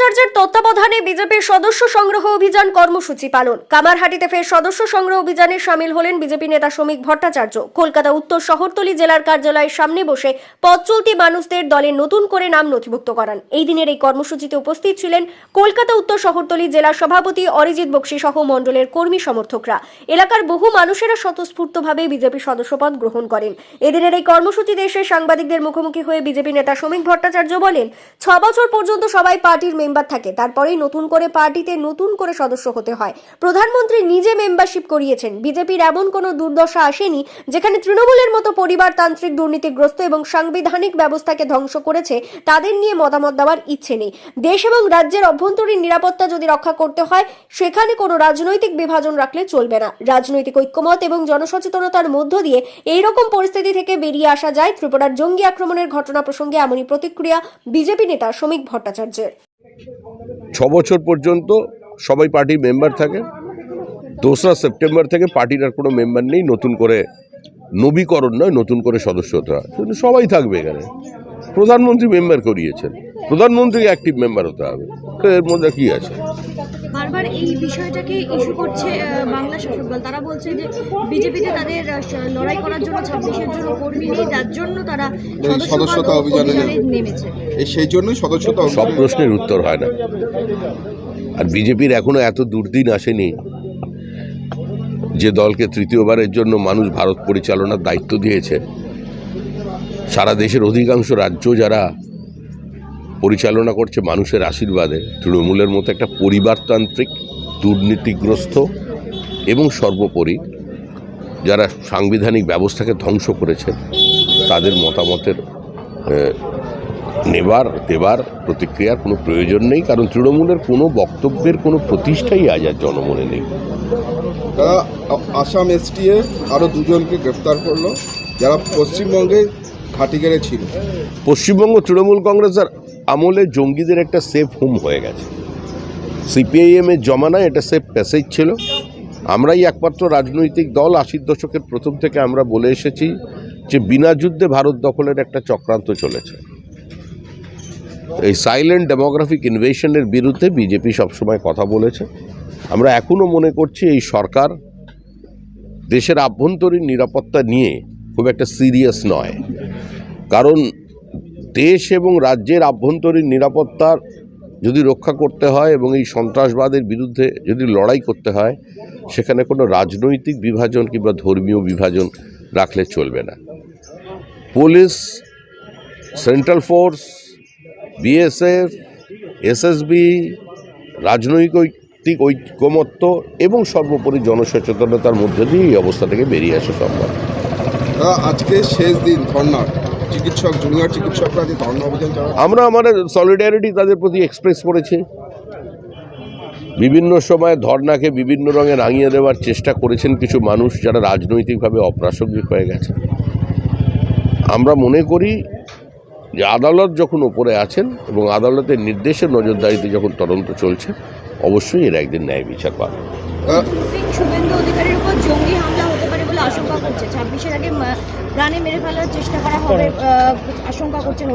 ভট্টাচার্যের তত্ত্বাবধানে বিজেপির সদস্য সংগ্রহ অভিযান কর্মসূচি পালন। কামারহাটিতে ফের সদস্য সংগ্রহ অভিযানে সামিল হলেন বিজেপি নেতা শ্রমিক ভট্টাচার্য। কলকাতা উত্তর শহরতলি জেলার কার্যালয়ের সামনে বসে পথ চলতি মানুষদের দলে নতুন করে নাম নথিভুক্ত করান। এই দিনের এই কর্মসূচিতে উপস্থিত ছিলেন কলকাতা উত্তর শহরতলি জেলার সভাপতি অরিজিৎ বক্সি সহ মণ্ডলের কর্মী সমর্থকরা। এলাকার বহু মানুষেরা স্বতঃস্ফূর্তভাবে বিজেপি সদস্যপদ গ্রহণ করেন। এদিনের এই কর্মসূচিতে এসে সাংবাদিকদের মুখোমুখি হয়ে বিজেপি নেতা শ্রমিক ভট্টাচার্য বলেন, 6 বছর পর্যন্ত সবাই পার্টির মেম্বার থাকে, তারপরেই নতুন করে পার্টিতে নতুন করে সদস্য হতে হয়। প্রধানমন্ত্রী নিজে মেম্বারশিপ করিয়েছেন। বিজেপির এমন কোনো দুর্দশা আসেনি যেখানে তৃণমূলের মতো পরিবারতান্ত্রিক দুর্নীতিগ্রস্ত এবং সাংবিধানিক ব্যবস্থাকে ধ্বংস করেছে তাদের নিয়ে মতামত দেওয়ার ইচ্ছে নেই। দেশ এবং রাজ্যের অভ্যন্তরীণ নিরাপত্তা যদি রক্ষা করতে হয় সেখানে কোনো রাজনৈতিক বিভাজন রাখলে চলবে না। রাজনৈতিক ঐক্যমত এবং জনসচেতনতার মধ্য দিয়ে এই রকম পরিস্থিতি থেকে বেরিয়ে আসা যায়। ত্রিপুরার জঙ্গি আক্রমণের ঘটনা প্রসঙ্গে এমনই প্রতিক্রিয়া বিজেপি নেতা শ্রমিক ভট্টাচার্যের। 6 বছর পর্যন্ত সবাই পার্টির মেম্বার থাকে। 2রা সেপ্টেম্বর থেকে পার্টির আর কোনো মেম্বার নেই। নতুন করে নবীকরণ নয়, নতুন করে সদস্য হতে হয়। সবাই থাকবে এখানে। প্রধানমন্ত্রী মেম্বার করিয়েছেন, প্রধানমন্ত্রী অ্যাক্টিভ মেম্বার হতে হবে। তো এর মধ্যে কি আছে? বারবার এই বিষয়টাকে ইস্যু করছে বাংলা শাসক দল। তারা বলছে যে বিজেপিতে তাদের লড়াই করার জন্য 26-এর জন্য কর্মী নেই, তার জন্য তারা সদস্যতা অভিযানে নেমেছে। সেই জন্যই সদস্যতা। সব প্রশ্নের উত্তর হয় না। আর বিজেপির এখনো এত দুর্দিন আসেনি যে দলকে তৃতীয়বারের জন্য মানুষ ভারত পরিচালনার দায়িত্ব দিয়েছে। সারা দেশের অধিকাংশ রাজ্য যারা পরিচালনা করছে মানুষের আশীর্বাদে, তৃণমূলের মতো একটা পরিবারতান্ত্রিক দুর্নীতিগ্রস্ত এবং সর্বোপরি যারা সাংবিধানিক ব্যবস্থাকে ধ্বংস করেছে তাদের মতামতের দেবার প্রতিক্রিয়ার কোনো প্রয়োজন নেই। কারণ তৃণমূলের কোনো বক্তব্যের কোনো প্রতিষ্ঠাই আজ আর জনমনে নেই। তারা আসাম এসটিএফ আরও 2জনকে গ্রেফতার করলো যারা পশ্চিমবঙ্গে ঘাটিগেড়ে ছিল। পশ্চিমবঙ্গ তৃণমূল কংগ্রেসের আমলে জঙ্গিদের একটা সেফ হোম হয়ে গেছে। সিপিআইএমের জমানায় এটা সেফ প্যাসেজ ছিল। আমরাই একমাত্র রাজনৈতিক দল 80-র দশকের প্রথম থেকে আমরা বলে এসেছি যে বিনা যুদ্ধে ভারত দখলের একটা চক্রান্ত চলেছে। এই সাইলেন্ট ডেমোগ্রাফিক ইনভেশনের বিরুদ্ধে বিজেপি সবসময় কথা বলেছে। আমরা এখনও মনে করছি এই সরকার দেশের আভ্যন্তরীণ নিরাপত্তা নিয়ে খুব একটা সিরিয়াস নয়। কারণ দেশ এবং রাজ্যের আভ্যন্তরীণ নিরাপত্তার যদি রক্ষা করতে হয় এবং এই সন্ত্রাসবাদের বিরুদ্ধে যদি লড়াই করতে হয় সেখানে কোনো রাজনৈতিক বিভাজন কিংবা ধর্মীয় বিভাজন রাখলে চলবে না। Police, central force, BSF, SSB, রাজনৈতিক ঐক্যমত্য এবং সর্বোপরি জনসচেতনতার মধ্যে দিয়ে এই অবস্থা থেকে বেরিয়ে আসা সম্ভব। আজকে শেষ দিন ধর্নার চিকিৎসক, জুনিয়র চিকিৎসকরা যে ধর্না অভিযান চালান, আমরা আমাদের সলিডারিটি তাদের প্রতি এক্সপ্রেস করেছি। বিভিন্ন সময় ধর্নাকে বিভিন্ন রঙে রাঙিয়ে দেওয়ার চেষ্টা করেছেন কিছু মানুষ যারা রাজনৈতিকভাবে অপ্রাসঙ্গিক হয়ে গেছে। আমরা মনে করি যে আদালত যখন ওপরে আছেন এবং আদালতের নির্দেশে নজরদারিতে যখন তদন্ত চলছে, অবশ্যই এর একদিন ন্যায় বিচার পাবে। শুভেন্দু অধিকারীর উপর জঙ্গি হামলা হতে পারে বলে আশঙ্কা করছে। 26-এর আগে প্রাণে মেরে ফেলার চেষ্টা করা হবে আশঙ্কা করছেন।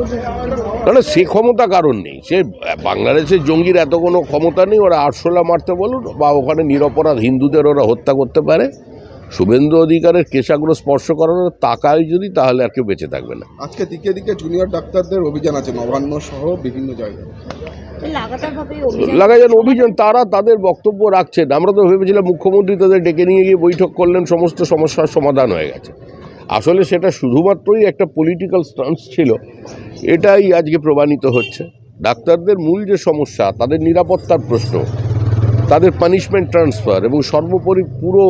না, সে ক্ষমতা কারণ নেই। সে বাংলাদেশের জঙ্গির এত কোনো ক্ষমতা নেই। ওরা আরশোলা মারতে বলুন বা ওখানে নিরপরাধ হিন্দুদের ওরা হত্যা করতে পারে। শুভেন্দু অধিকারের কেশাগ্র স্পর্শ করানোর তাকায় যদি, তাহলে আর কেউ বেঁচে থাকবে না। আজকে দিকে দিকে জুনিয়র ডাক্তারদের অভিযান আছে নবান্ন সহ বিভিন্ন জায়গায়। লাগাইছেন অভিযান, তারা তাদের বক্তব্য রাখছেন। আমরা তো ভেবেছিলাম মুখ্যমন্ত্রী তাদের ডেকে নিয়ে গিয়ে বৈঠক করলেন, সমস্ত সমস্যার সমাধান হয়ে গেছে। আসলে সেটা শুধুমাত্রই একটা পলিটিক্যাল স্টান্স ছিল। এটাই আজকে প্রমাণিত হচ্ছে। ডাক্তারদের মূল যে সমস্যা, তাদের নিরাপত্তার প্রশ্ন, তাদের পানিশমেন্ট ট্রান্সফার এবং সর্বোপরি পুরো